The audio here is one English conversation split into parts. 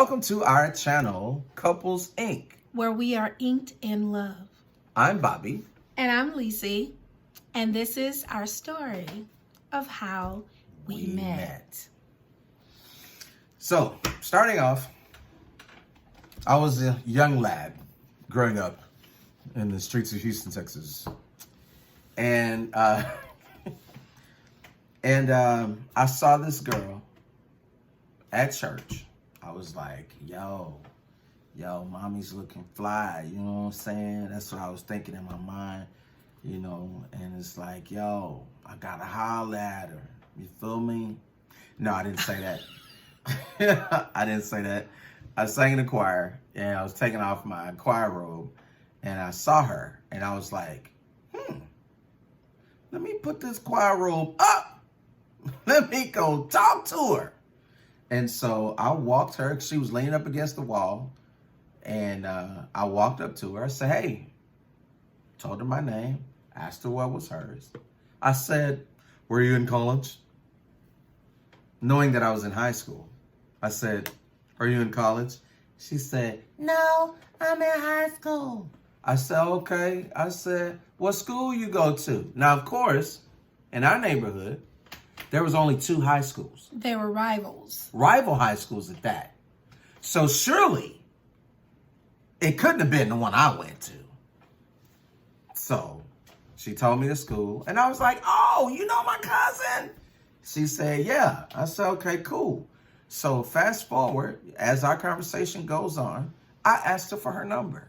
Welcome to our channel, Couples Inc. where we are inked in love. I'm Bobby. And I'm Lisi, and this is our story of how we met. So, starting off, I was a young lad growing up in the streets of Houston, Texas. And I saw this girl at church. I was like, yo, mommy's looking fly, you know what I'm saying? That's what I was thinking in my mind, you know, and it's like, yo, I gotta holler at her. You feel me? No, I didn't say that. I didn't say that. I sang in the choir, and I was taking off my choir robe, and I saw her, and I was like, let me put this choir robe up. Let me go talk to her. And so I walked her, she was laying up against the wall, and I walked up to her. I said, hey, told her my name, asked her what was hers. I said, were you in college? Knowing that I was in high school. I said, are you in college? She said, no, I'm in high school. I said, okay. I said, what school you go to? Now, of course, in our neighborhood, there was only 2 high schools. They were rivals. Rival high schools at that. So surely, it couldn't have been the one I went to. So, she told me the school, and I was like, oh, you know my cousin? She said, yeah. I said, okay, cool. So fast forward, as our conversation goes on, I asked her for her number.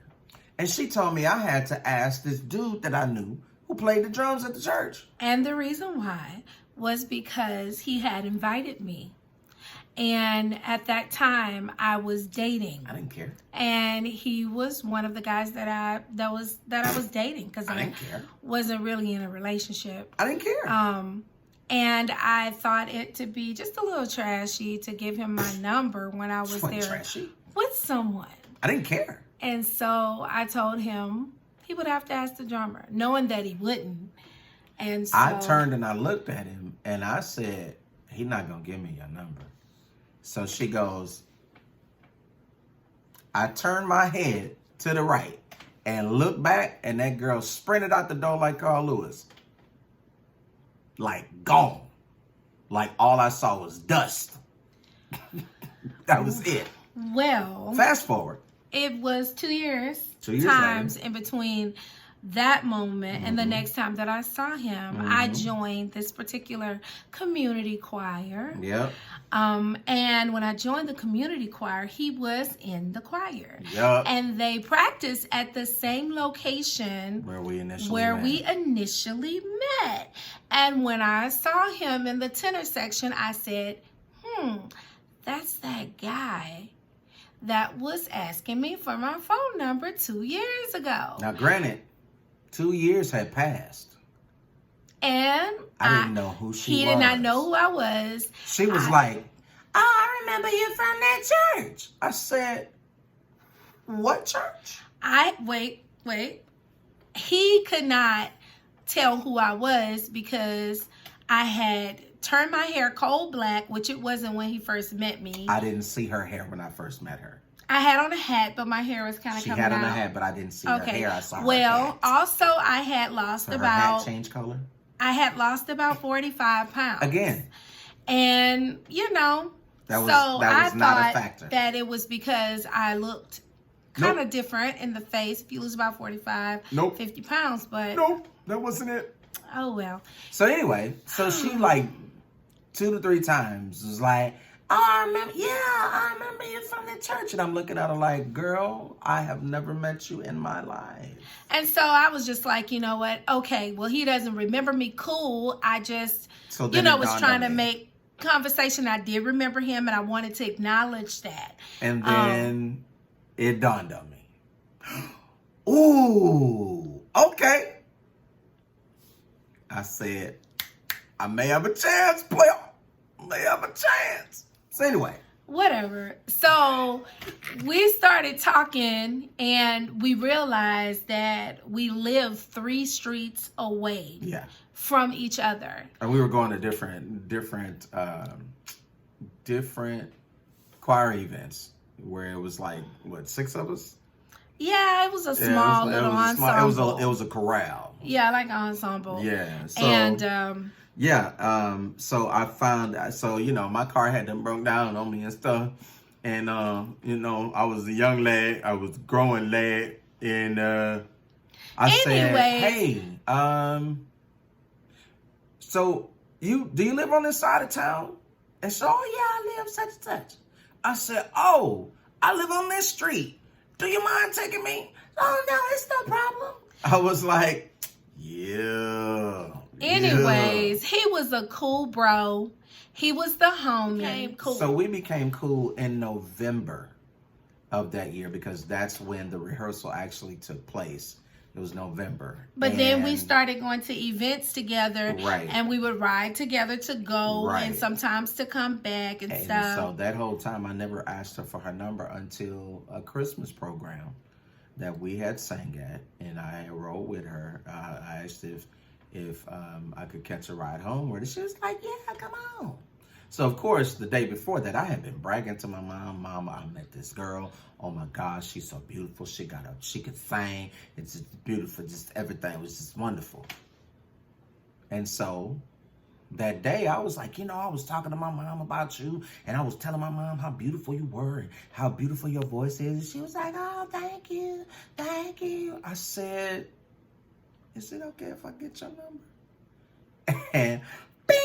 And she told me I had to ask this dude that I knew who played the drums at the church. And the reason why was because he had invited me. And at that time, I was dating. I didn't care. And he was one of the guys that I was dating because I didn't care. Wasn't really in a relationship. I didn't care. And I thought it to be just a little trashy to give him my number when I was there trashy. with someone. I didn't care. And so I told him he would have to ask the drummer, knowing that he wouldn't. And so I turned and I looked at him and I said, he's not going to give me your number. So she goes, I turned my head to the right and looked back, and that girl sprinted out the door like Carl Lewis. Like gone. Like all I saw was dust. That was it. Well, fast forward. It was 2 years. 2 years times later. in between that moment and the next time that I saw him. I joined this particular community choir. Yep. And when I joined the community choir, he was in the choir. Yep. And they practiced at the same location Where we initially met. And when I saw him in the tenor section, I said, that's that guy that was asking me for my phone number 2 years ago. Now, granted, 2 years had passed. And I didn't know who she was. He did not know who I was. She was like, oh, I remember you from that church. I said, what church? Wait. He could not tell who I was because I had turned my hair coal black, which it wasn't when he first met me. I didn't see her hair when I first met her. I had on a hat, but my hair was kind of coming out. She had on a hat, but I didn't see her hair. I saw her hat. Also, I had lost her hat changed color? I had lost about 45 pounds. Again. And, that was not a factor. That it was because I looked kind of different in the face. If you lose about 45, 50 pounds, but... Nope, that wasn't it. Oh, well. So anyway, she like 2 to 3 times was like, oh, I remember you from the church. And I'm looking at her like, girl, I have never met you in my life. And so I was just like, you know what? Okay, well, he doesn't remember me. Cool. I just, was trying to make conversation. I did remember him, and I wanted to acknowledge that. And then it dawned on me. Ooh, okay. I said, I may have a chance, player. May have a chance. So anyway. Whatever. So we started talking and we realized that we lived 3 streets away from each other. And we were going to different choir events. where it was like, what, 6 of us? Yeah, it was a small little ensemble. It was a chorale. Yeah, like an ensemble. Yeah. So, And so I found, so, you know, my car had them broke down on me and stuff. And, you know, I was a young lad. I was a growing lad. And I said, hey, so do you live on this side of town? And so, oh, yeah, I live such and such. I said, oh, I live on this street. Do you mind taking me? Oh, no, it's no problem. I was like, yeah. Anyways, he was a cool bro. He was the homie. Cool. So we became cool in November of that year because that's when the rehearsal actually took place. It was November. But then we started going to events together. Right. And we would ride together to go Right. and sometimes to come back and And stuff. so that whole time I never asked her for her number until a Christmas program that we had sang at, and I rode with her. I asked if I could catch a ride home with her. She was like, yeah, come on. So, of course, the day before that, I had been bragging to my mom, I met this girl. Oh, my gosh, she's so beautiful. She could sing. It's just beautiful. Just everything was just wonderful. And so that day, I was like, you know, I was talking to my mom about you, and I was telling my mom how beautiful you were and how beautiful your voice is. And she was like, oh, thank you. Thank you. I said, is it okay if I get your number? And bing!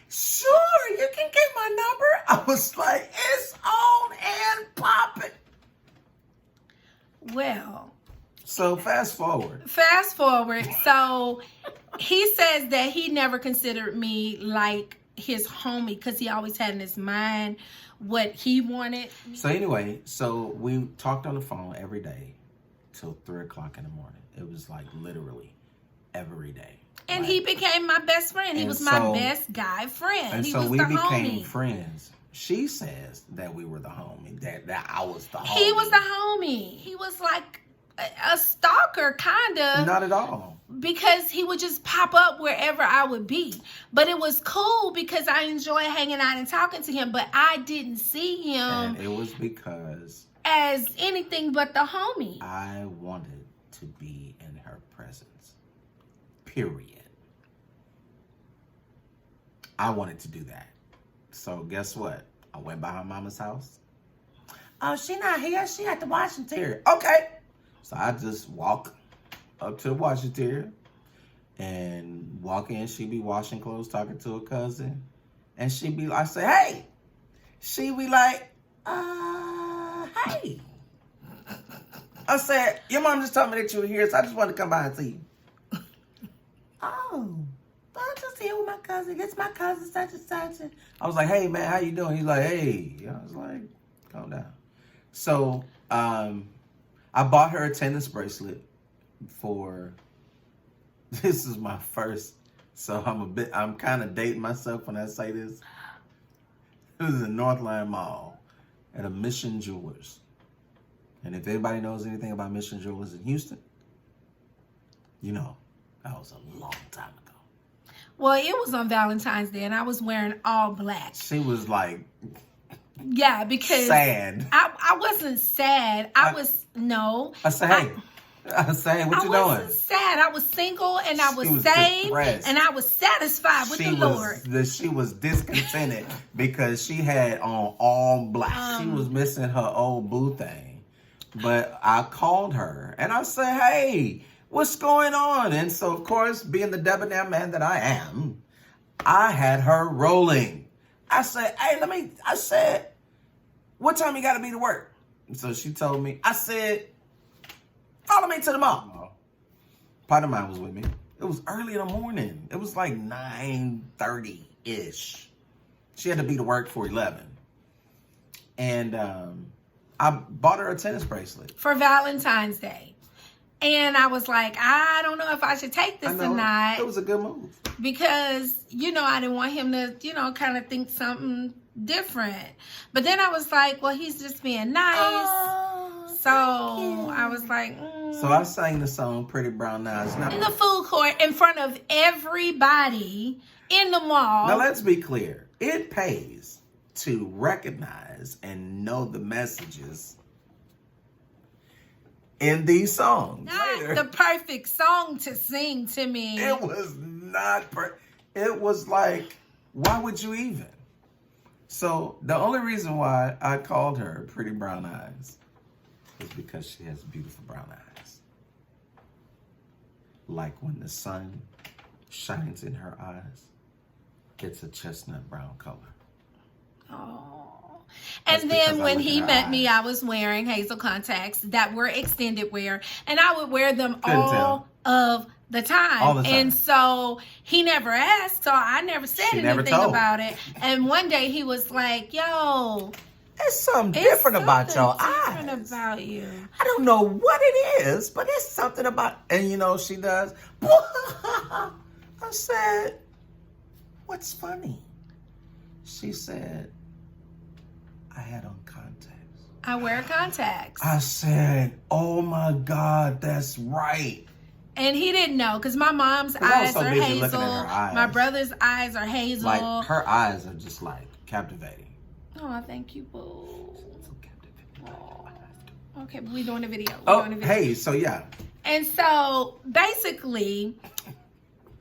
Sure, you can get my number. I was like, it's on and popping. Well, so fast forward. So he says that he never considered me like his homie because he always had in his mind what he wanted. So anyway, so we talked on the phone every day till 3 o'clock in the morning. It was like literally every day. And he became my best friend. He was my best guy friend. And he so was we the became homie. friends. She says that we were the homie, that I was the homie. He was the homie. He was like a stalker, kind of. Not at all. Because he would just pop up wherever I would be. But it was cool because I enjoyed hanging out and talking to him. But I didn't see him And it was because as anything but the homie. I wanted to be in her presence. Period. I wanted to do that. So guess what? I went by her mama's house. Oh, she not here. She at the washing area. Okay. So I just walk up to the washing area and walk in. She be washing clothes, talking to her cousin. And I say, hey. She be like, hey. I said, your mom just told me that you were here, so I just wanted to come by and see you. Oh. I'm just here with my cousin. It's my cousin, such and such. I was like, hey, man, how you doing? He's like, hey. I was like, calm down. So I bought her a tennis bracelet for, this is my first, so I'm kind of dating myself when I say this. It was in Northline Mall at a Mission Jewelers. And if anybody knows anything about Mission Jewelers in Houston, you know, that was a long time ago. Well, it was on Valentine's Day, and I was wearing all black. She was like, yeah, because sad. I wasn't sad. I said, hey. I said, hey, what you doing? I wasn't sad. I was single, and I was saved, depressed. And I was satisfied with the Lord. She was discontented because she had on all black. She was missing her old boo thing. But I called her, and I said, hey, what's going on? And so, of course, being the debonair man that I am, I had her rolling. I said, hey, what time you got to be to work? And so she told me, I said, follow me to the mall. Part of mine was with me. It was early in the morning. It was like 9:30-ish. She had to be to work for 11. And I bought her a tennis bracelet. For Valentine's Day. And I was like, I don't know if I should take this or not. It was a good move. Because, I didn't want him to, kind of think something different. But then I was like, well, he's just being nice. Oh, so I was like, So I sang the song Pretty Brown Eyes. In the food court in front of everybody in the mall. Now let's be clear. It pays to recognize and know the messages in these songs. Not the perfect song to sing to me. It was not it was like, why would you even? So the only reason why I called her Pretty Brown Eyes is because she has beautiful brown eyes. Like when the sun shines in her eyes, it's a chestnut brown color. Oh. That's And because then I when look he in her met me, eyes. I was wearing hazel contacts that were extended wear, and I would wear them Couldn't all of the time. All the time. And so he never asked, so I never said She never anything told. about it. And one day he was like, "Yo, There's something it's different about your something different eyes. about you." I don't know what it is, but it's something about, and you know, she does. I said, what's funny? She said, I had on contacts. I wear contacts. I said, oh my God, that's right. And he didn't know because my mom's I was eyes so are busy looking hazel. at her eyes. My brother's eyes are hazel. Like, her eyes are just like captivating. Oh, thank you, boo. So captivating. Oh. Okay, but we're doing a video. Oh, hey, so yeah. And so basically,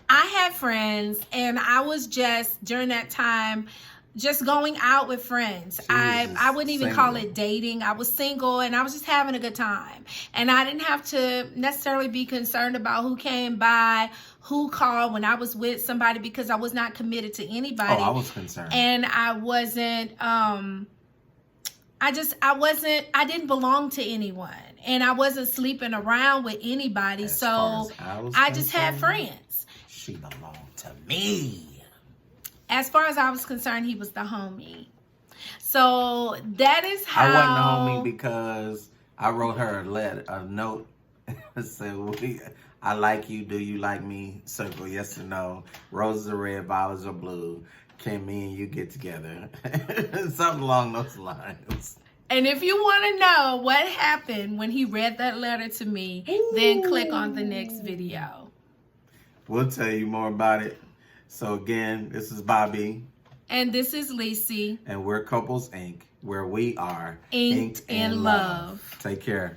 I had friends, and I was just during that time just going out with friends. I wouldn't even call it dating. I was single, and I was just having a good time. And I didn't have to necessarily be concerned about who came by, who called when I was with somebody, because I was not committed to anybody. Oh, I was concerned. And I wasn't I didn't belong to anyone, and I wasn't sleeping around with anybody. As so far as I just had concerned, friends. She belonged to me. As far as I was concerned, he was the homie. So that is how I wasn't the homie because I wrote her a note. Said, I like you. Do you like me? Circle yes or no. Roses are red, violets are blue. Can me and you get together? Something along those lines. And if you want to know what happened when he read that letter to me, then click on the next video. We'll tell you more about it. So again, this is Bobby. And this is Lacey. And we're Couples Inc., where we are Inked in love. Take care.